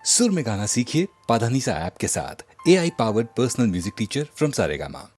सुर में गाना सीखिए पाधानीसा ऐप के साथ। AI powered personal music teacher from Saregama.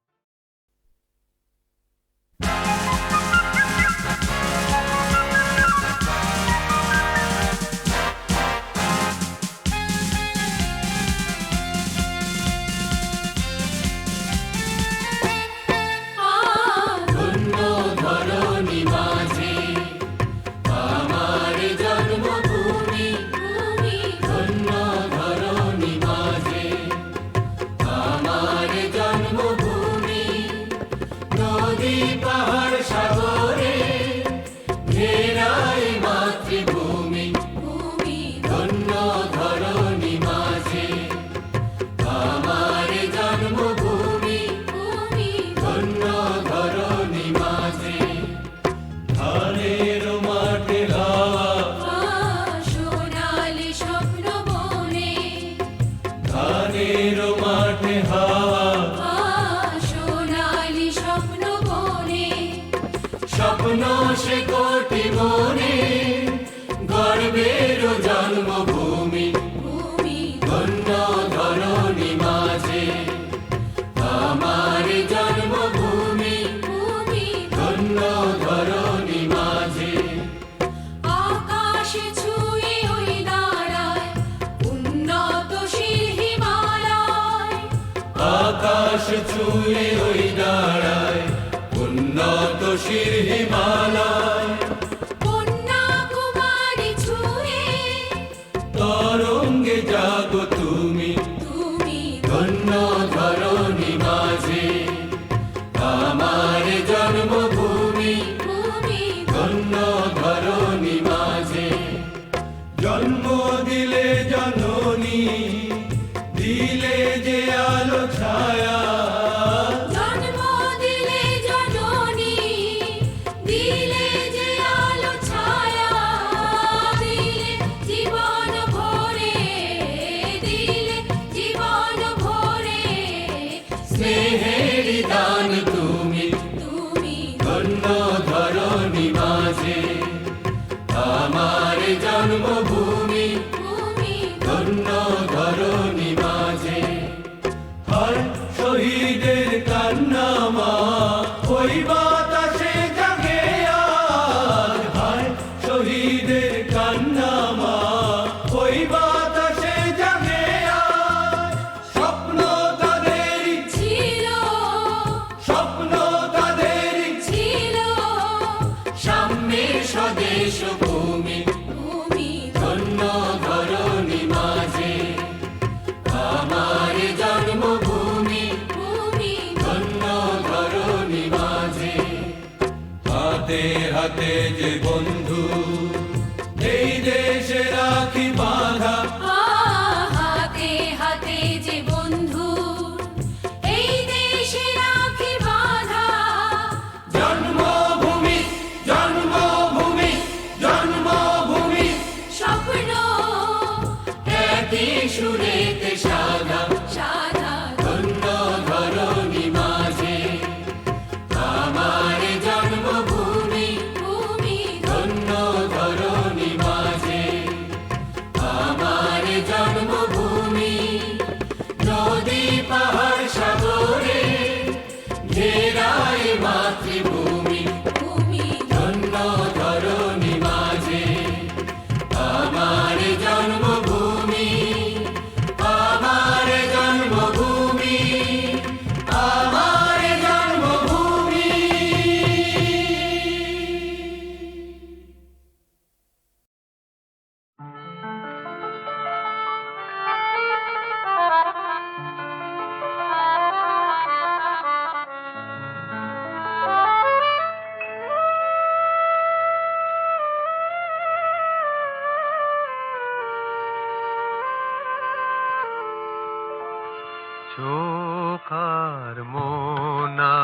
চোখার মোনা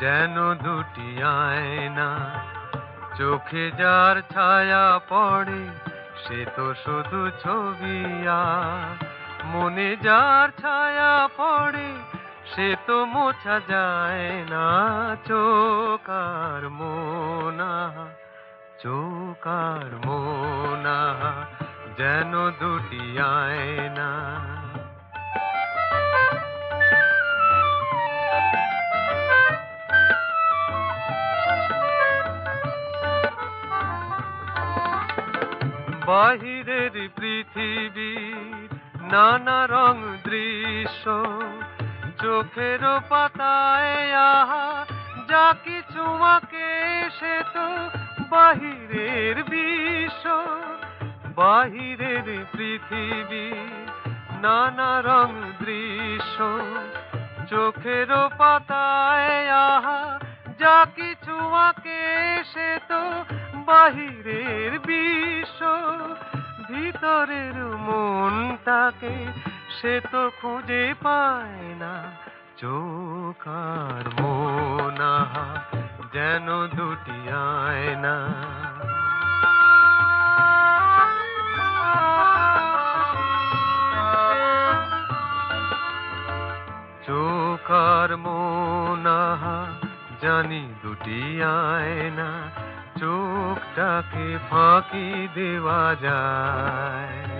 যেন দুটি আয়না, চোখে যার ছায়া পড়ে সে তো শুধু ছবি, আর মনে যার ছায়া পড়ে সে তো মোছা যায় না। চোখার মোনা, চোখার মোনা যেন দুটি আয়না। বাহিরের পৃথিবীর নানা রং দৃশ্য চোখের পাতায় আহা যা কিছু আঁকে সে তো বাহিরের বিশ্ব। বাহিরের পৃথিবী নানা রং দৃশ্য চোখের পাতায় আহা যা কিছু আঁকে সে তো বাহিরের বিশ্ব। ভিতরের মনটাকে সে তো খুঁজে পায় না। চোখ আর মন আহা যেন দুটি আয়না। চোখ আর মন আহা জানি দুটি আয়না। চোখটাকে ফাঁকি দেওয়া যায়,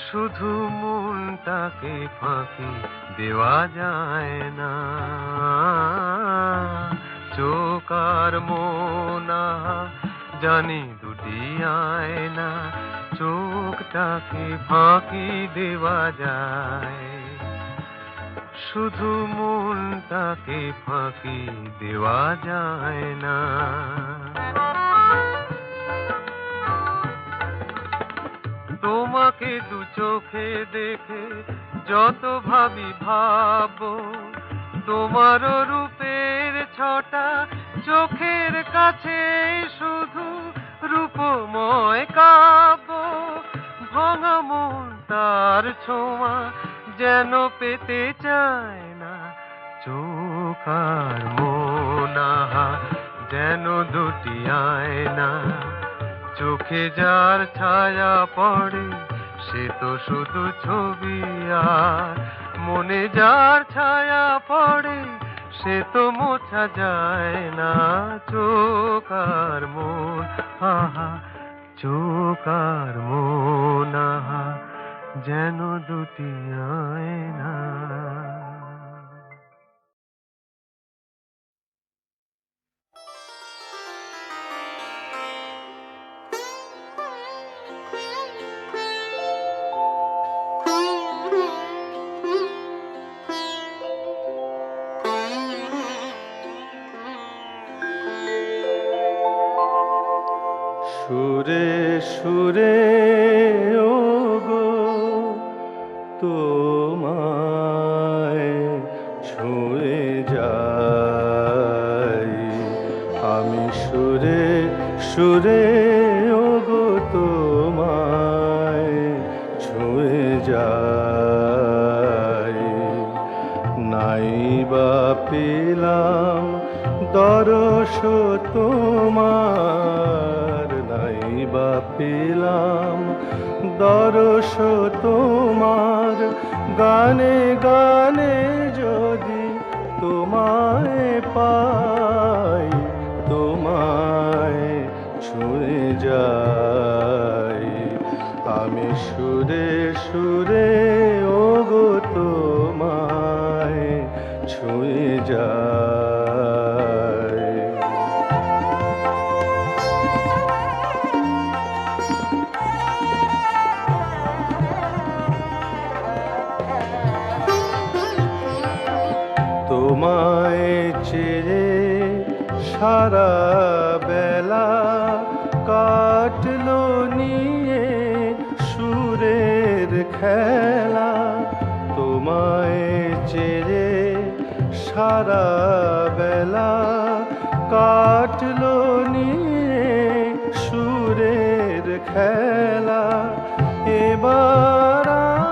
শুধু মনটাকে ফাঁকি দেওয়া যায় না। চোখ আর মন আহা জানি দুটি আয়না। চোখটাকে ফাঁকি দেওয়া যায়, শুধু মনটাকে ফাঁকি দেওয়া যায় না। তোমাকে দু চোখে দেখে যত ভাবি ভাববো, তোমার রূপের ছটা চোখের কাছে শুধু রূপময় কাব্য। ভাঙা মন তার ছোঁয়া যেন পেতে চায় না। চোখ আর মন আহা যেন দুটি আয়না। চোখে যার ছায়া পড়ে সে তো শুধু ছবি, আর মনে যার ছায়া পড়ে সে তো মোছা যায় না। চোখ আর মন আহা, চোখ আর মন আহা যেন দুটি আয়না। সুরে সুরে ওগো তোমায় ছুঁয়ে যাই আমি। সুরে সুরে ওগো তোমায় ছুঁয়ে যাই। নাই বা পেলাম দরস তোমার, নাই বা পেলাম দরস তোমার। গানে গানে যদি তোমায় পাই, তোমায় ছুঁয়ে যাই আমি। সুরে সুরে ওগো তোমায় ছুঁয়ে যাই। তোমায় চেয়ে সারা বেলা কাটলো নিয়ে সুরের খেলা। তোমায় চেয়ে সারা বেলা কাটলো নিয়ে সুরের খেলা। এবার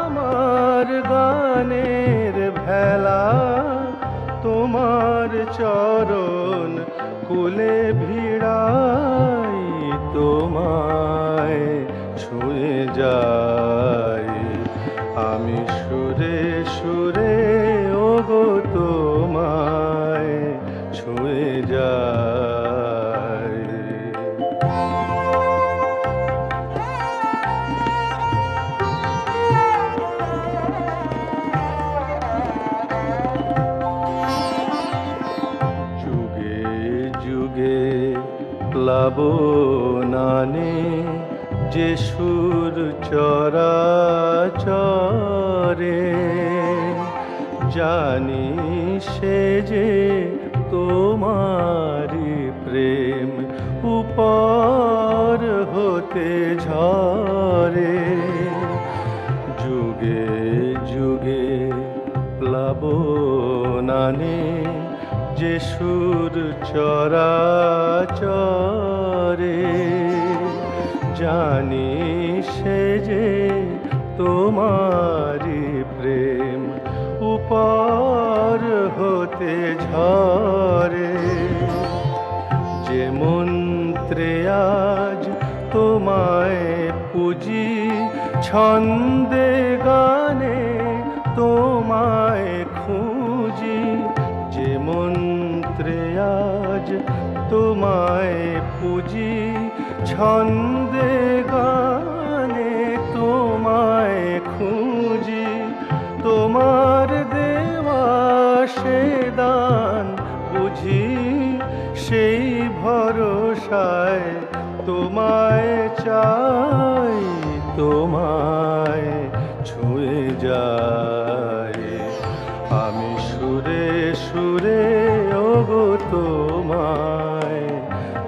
আমার গানের ভেলা তোমার চরণ কুলে ভিড়াই। তোমায় ছুঁয়ে যাই আমি। সুরে সুরে ওগো তোমায় প্লাবনানে যে সুর চরাচরে, জানি সে যে তোমারি প্রেম উপর হতে ঝরে। যুগে যুগে প্লাবনানে যে সুর চরাচরে, জানি সে যে তোমারি প্রেম উপর হতে ঝরে। যে মন্ত্রে আজ তোমায় পুজি, ছন্দে গানে তোমায় খুঁজি। যে মন্ত্রে আজ তোমায় পুজি, ছন্দে গানে তোমায় খুঁজি। তোমার দেওয়া সে দান বুঝি, সেই ভরসায় তোমায় চাই, তোমায় ছুঁয়ে যাই আমি সুরে সুরে, ওগো তোমায়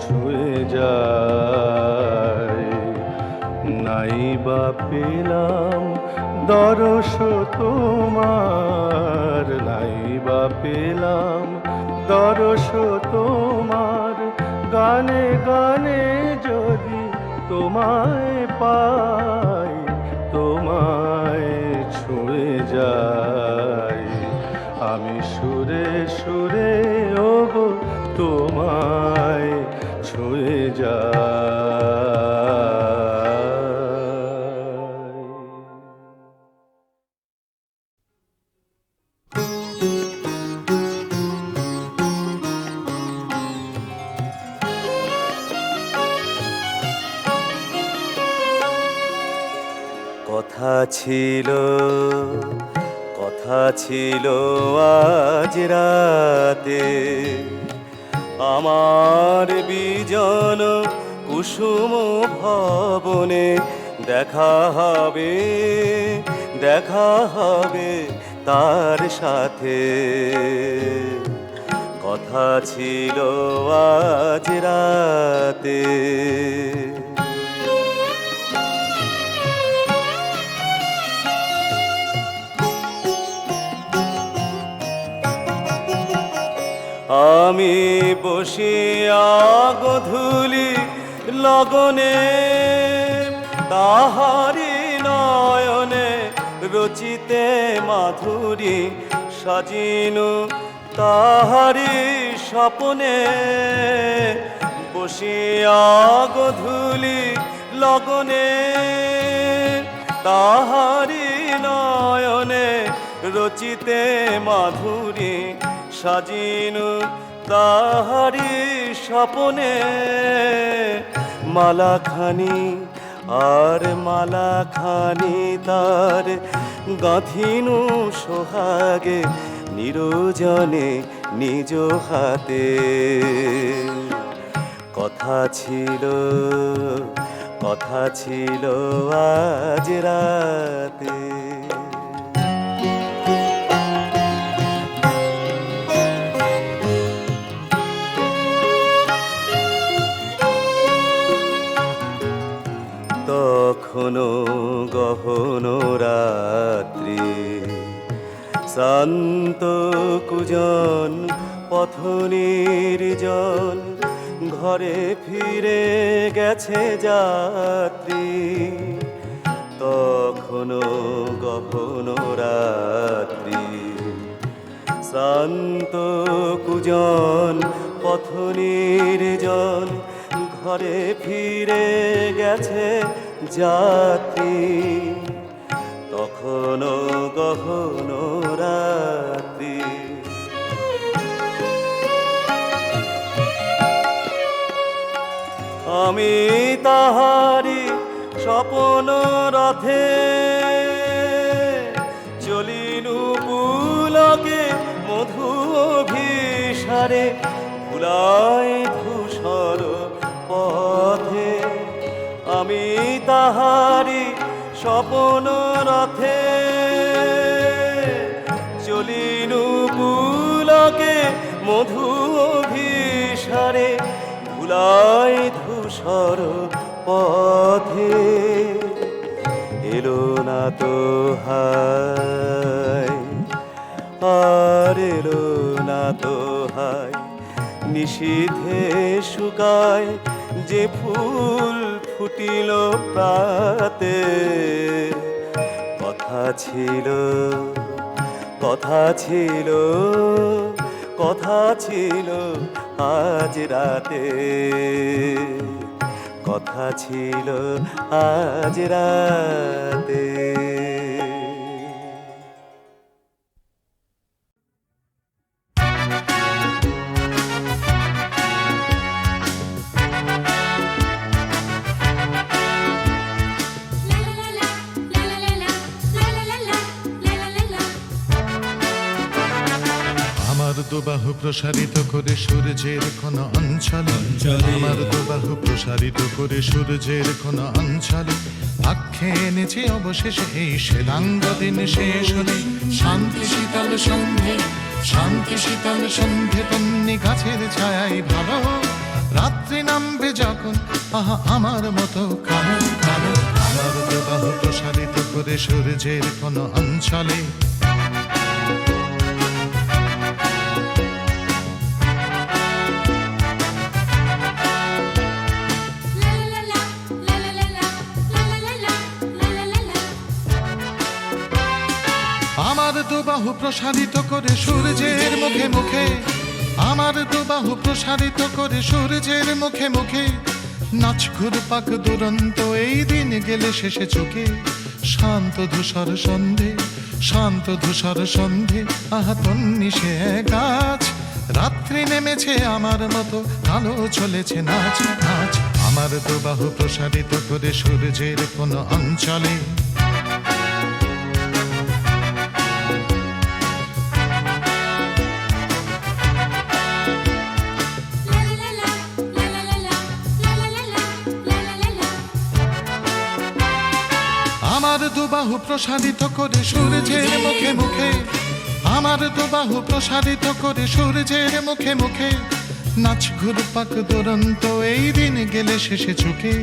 ছুঁয়ে যাই। নাই বা পেলাম দরস তোমার, নাই বা পেলাম দরস তোমার, গানে গানে যদি তোমায় পাই, তোমায় ছুঁয়ে যাই আমি সুরে সুরে, ওগো তোমায় ছুঁয়ে যাই। কথা ছিল, কথা ছিল আজ রাতে, আমার বিজন কুসুম ভবনে দেখা হবে, দেখা হবে তার সাথে। কথা ছিল আজ রাতে। আমি বসিয়া গধূলি লগনে, তাহারি নয়নে রচিতে মাধুরী সাজিনু তাহারি স্বপনে। বসিয়া গধূলি লগনে, তাহারি নয়নে রচিতে মাধুরী সাজিনু তাহারি স্বপনে। মালাখানি আর মালাখানি তার গাঁথিনু সোহাগে, নিরজনে নিজ হাতে। কথা ছিল, কথা ছিল আজ রাতে। তখনো গহন রাত্রি, শান্ত কুজন পথ নির্জন, ঘরে ফিরে গেছে যাত্রী। তখনো গহন রাত্রি, শান্ত কুজন পথ নির্জন, ঘরে ফিরে গেছে যাত্রী। তখনো গহন রাত্রি। আমি তাহারি স্বপন রথে, চলিনু পুলকে মধু অভিসারে, ফুলায় ধূসর তাহারি স্বপন রথে চলিনু পুলকে মধু অভিসারে ধুলাই ধূসর পথে এলো না তো হায় আর এলো না তো হায় নিশীথে শুকায় যে ফুল ফুটিল প্রাতে কথা ছিল কথা ছিল কথা ছিল আজ রাতে কথা ছিল আজ রাতে আমার দুবাহু প্রসারিত করে সূর্যের কোন অঞ্চলে আমার দুবাহু প্রসারিত করে সূর্যের কোন অঞ্চলে আক্ষে এনেছে অবশেষে এই শ্বেতাঙ্গ দিন শেষ হলে শান্তি শীতল সন্ধে শান্তি শীতল সন্ধে তন্নি গাছের ছায়াই ভালো রাত্রি নামবে যখন আহা আমার মতো কালো কালো আমার দুবাহু প্রসারিত করে সূর্যের কোন অঞ্চলে আমার দুবাহু প্রসারিত করে সূর্যের মুখে মুখে আমার দুবাহু প্রসারিত করে সূর্যের মুখে মুখে নাচ ঘুরপাক দুরন্ত এই দিন গেলে শেষে চোখে শান্ত ধূসর সন্ধে শান্ত ধূসর সন্ধে আহা তন্নি সে গাছ রাত্রি নেমেছে আমার মতো কালো চলেছে নাচ নাচ আমার দুবাহু প্রসারিত করে সূর্যের কোন অঞ্চলে আমার দুবাহু প্রসারিত করে সূর্যের মুখে মুখে আমার দুবাহু প্রসারিত করে সূর্যের মুখে মুখে নাচ ঘুরপাক দুরন্ত এই দিন গেলে শেষে চুকে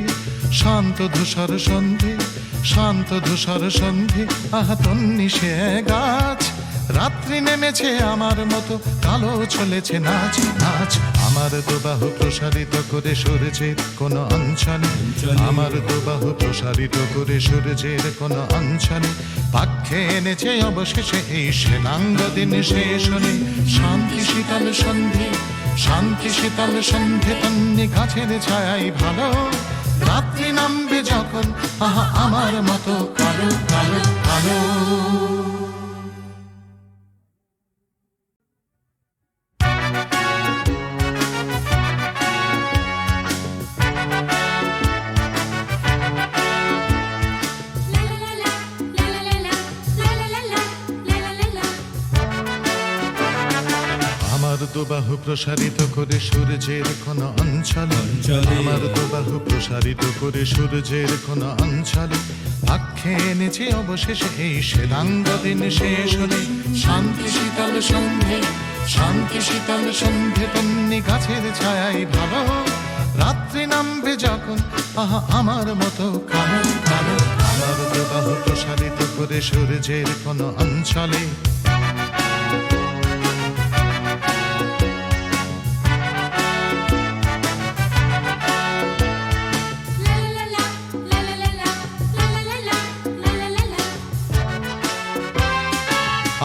শান্ত ধূসর সন্ধে শান্ত ধূসর সন্ধে আহা তন্নি সে গাছ রাত্রি নেমেছে আমার মতো কালো চলেছে নাচ নাচ আমার দুবাহু প্রসারিত করে সূর্যের কোন অঞ্চলে আমার দুবাহু প্রসারিত করে সূর্যের কোন অঞ্চলে পাক্ষে এনেছে অবশেষে এই শ্বেতাঙ্গ দিন শেষ হলে শান্তি শীতল সন্ধে শান্তি শীতল সন্ধে তন্নি গাছের ছায়াই ভালো রাত্রি নামবে যখন আহা আমার মতো কালো কালো কালো আমার দুবাহু প্রসারিত করে সূর্যের কোন অঞ্চলে আমার দুবাহু প্রসারিত করে সূর্যের কোন অঞ্চলে আক্ষে এনেছে অবশেষে এই শ্বেতাঙ্গ দিন শেষ হলে শান্তি শীতল সন্ধে শান্তি শীতল সন্ধে তন্নি গাছের ছায়াই ভালো রাত্রি নামবে যখন আহা আমার মতো কালো কালো আমার দুবাহু প্রসারিত করে সূর্যের কোন অঞ্চলে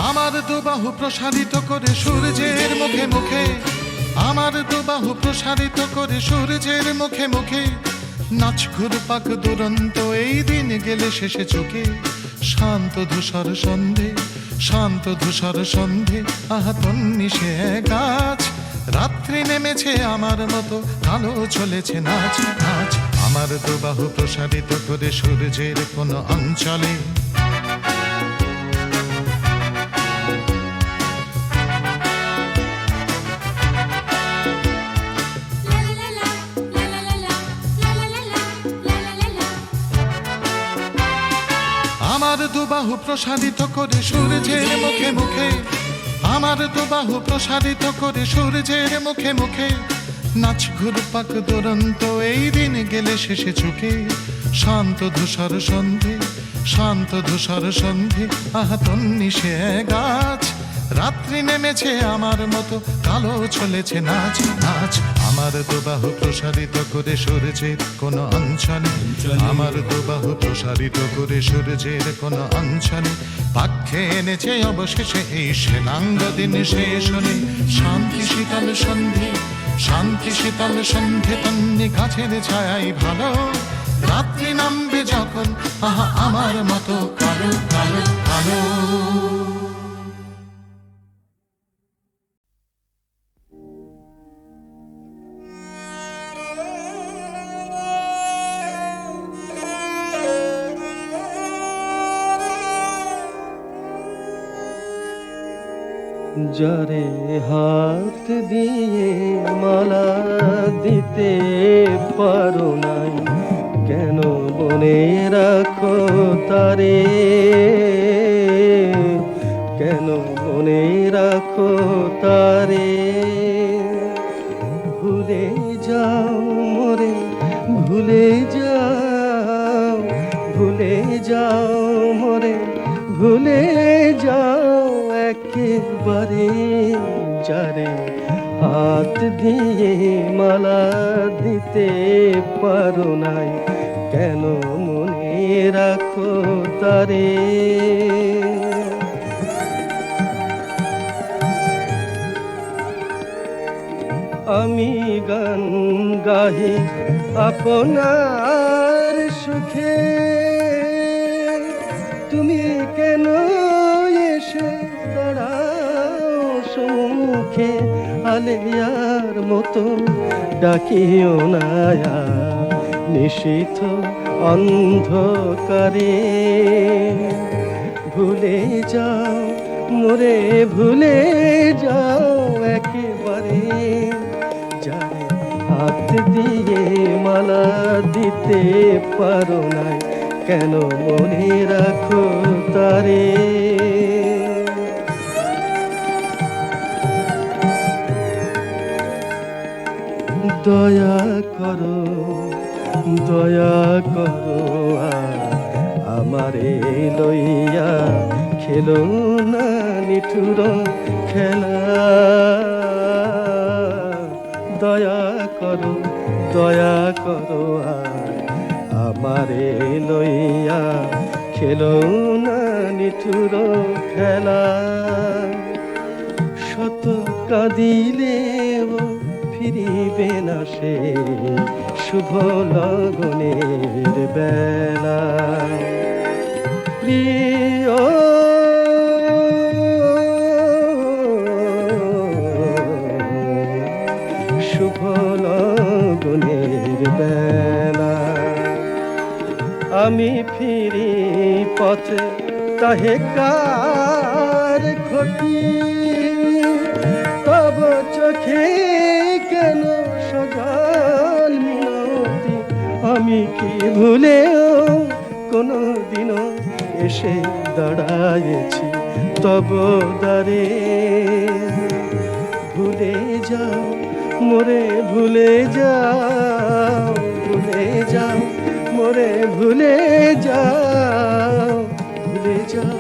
আমার দুবাহু প্রসারিত করে সূর্যের মুখে মুখে আমার দুবাহু প্রসারিত করে সূর্যের মুখে মুখে নাচ ঘুরপাক দুরন্ত এই দিন গেলে শেষে চোখে শান্ত ধূসর সন্ধে শান্ত ধূসর সন্ধে আহা তন্নি সে গাছ রাত্রি নেমেছে আমার মতো কালো চলেছে নাচ নাচ আমার দুবাহু প্রসারিত করে সূর্যের কোন অঞ্চলে আমার দুবাহু প্রসারিত করে সূর্যের মুখে মুখে, আমার দুবাহু প্রসারিত করে সূর্যের মুখে মুখে, নাচ ঘুরপাক দুরন্ত এই দিন গেলে শেষে চুকে। শান্ত ধূসর সন্ধে, শান্ত ধূসর সন্ধে, আহা তন্নিশে গাছ, রাত্রি নেমেছে আমার মতো, কালো চলেছে নাচ নাচ। আমার দুবাহু প্রসারিত করে সূর্যের কোন অঞ্চলে, আমার দুবাহু প্রসারিত করে সূর্যের কোন অঞ্চলে, পাক্ষে এনেছে অবশেষে এই সেনাঙ্গ দিন শেষ হলে। শান্তি শীতল সন্ধে, শান্তি শীতল সন্ধে, তন্নি গাছের ছায়াই ভালো, রাত্রি নামবে যখন, আহা আমার মতো কালো কালো কালো। যারে হাত দিয়ে মালা দিতে পারো নাই, কেন বনে রাখো তারে, কেন বনে রাখো তারে। ভুলে যাও মোরে, ভুলে যাও, ভুলে যাও মোরে, ভুলে যাও একেবারে। যারে হাত দিয়ে মালা দিতে পারো নাই, কেন মনে রাখো তারে। আমি গান গাহি আপনার সুখে, তুমি কেন এসে দাঁড়াও সম্মুখে। আলেয়ার মতো ডাকিও না নিশীথ অন্ধকারে। ভুলে যাও মোরে, ভুলে যাও একেবারে। যারে হাত দিয়ে মালা দিতে পারো নাই, কেন মনে রাখো তারে। দয়া করো, দয়া করো আমারে লইয়া, খেলো না নিঠুর খেলা। দয়া করো, দয়া করো আমারে লইয়া, খেলো না নিঠুর খেলা। শত কাঁদিলেও ফিরিবে না সে শুভ লগনের বেলা। প্রিয় শুভ লগনের বেলা। আমি ফিরি পথে তাহে কার ক্ষতি, তব চোখে কেন সজল মিনতি। আমি কি ভুলেও কোনো দিনও এসে দাঁড়ায়েছি তব দ্বারে। ভুলে যাও মোরে, ভুলে যাও, ভুলে যাও মোরে, ভুলে যাও, ভুলে যাও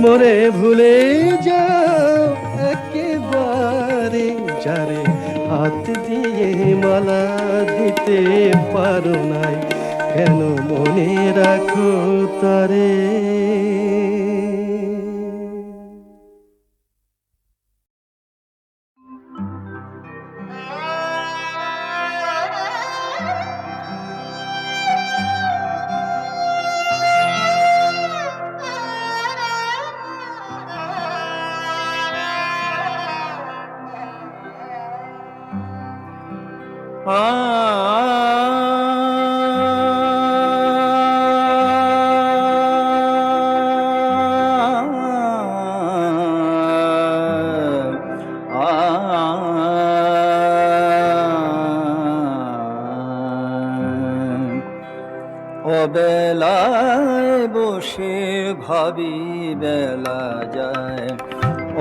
মোরে, ভুলে যাও একেবারে। যারে হাত দিয়ে মালা দিতে পারো নাই, কেন মনে রাখো তারে। অবেলায় বসে ভাবি বেলা যায়,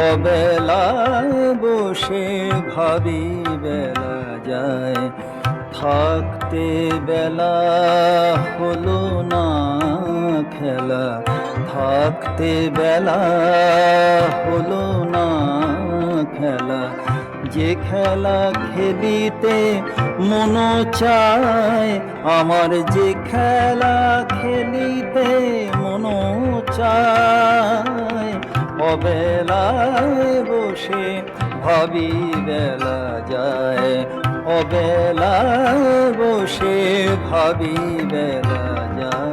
অবেলায় বসে ভাবি বেলা যায়। থাকতে বেলা হলো না খেলা, থাকতে বেলা হলো না খেলা। যে খেলা খেলিতে মন চায়, আমার যে খেলা খেলিতে মন চায়, অবেলায় বসে ভাবি বেলা যায়, অবেলায় বসে ভাবি বেলা যায়।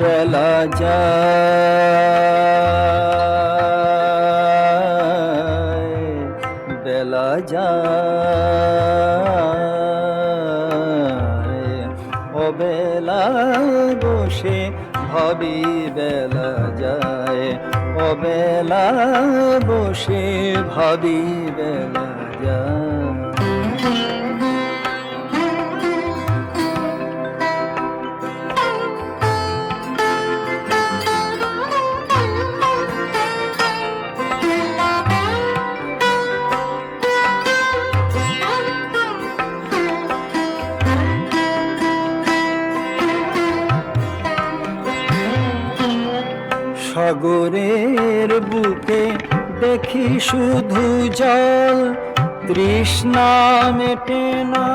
বেলা যায়, বেলা যায়, অবেলায় বসে ভাবি বেলা যায়, অবেলায় বসে ভাবি বেলা যায়। সাগরের বুকে দেখি শুধু জল, তৃষ্ণা মেটে না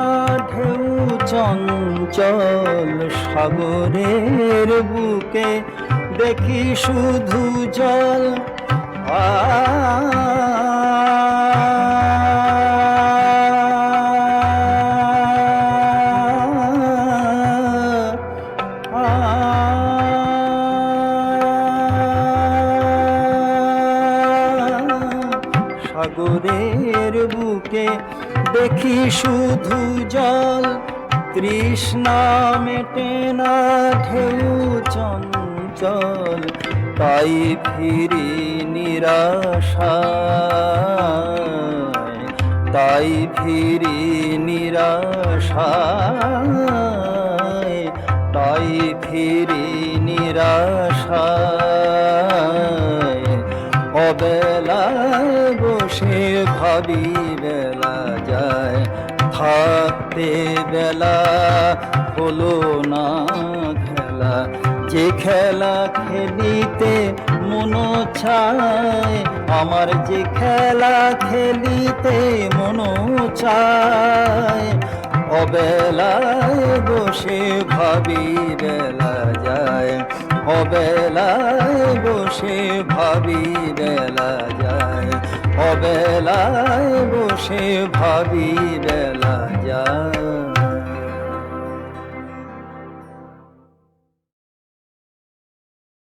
ঢেউ চঞ্চল। সাগরের বুকে দেখি শুধু জল, সাগরের বুকে দেখি শুধু জল, তৃষ্ণা মেটে না ঢেউ চঞ্চল। তাই ফিরি নিরাশায়, তাই ফিরি নিরাশায়, তাই ফিরি নিরাশায়। অবেলায় বসে ভাবি বেলা যায়, থাকতে বেলা হলো না খেলা। যে খেলা খেলিতে মন চায়, আমার যে খেলা খেলিতে মন চায়, অবেলায় বসে ভাবি বেলা যায়, অবেলায় বসে ভাবি বেলা যায়, অবেলায় বসে ভাবি বেলা যায়।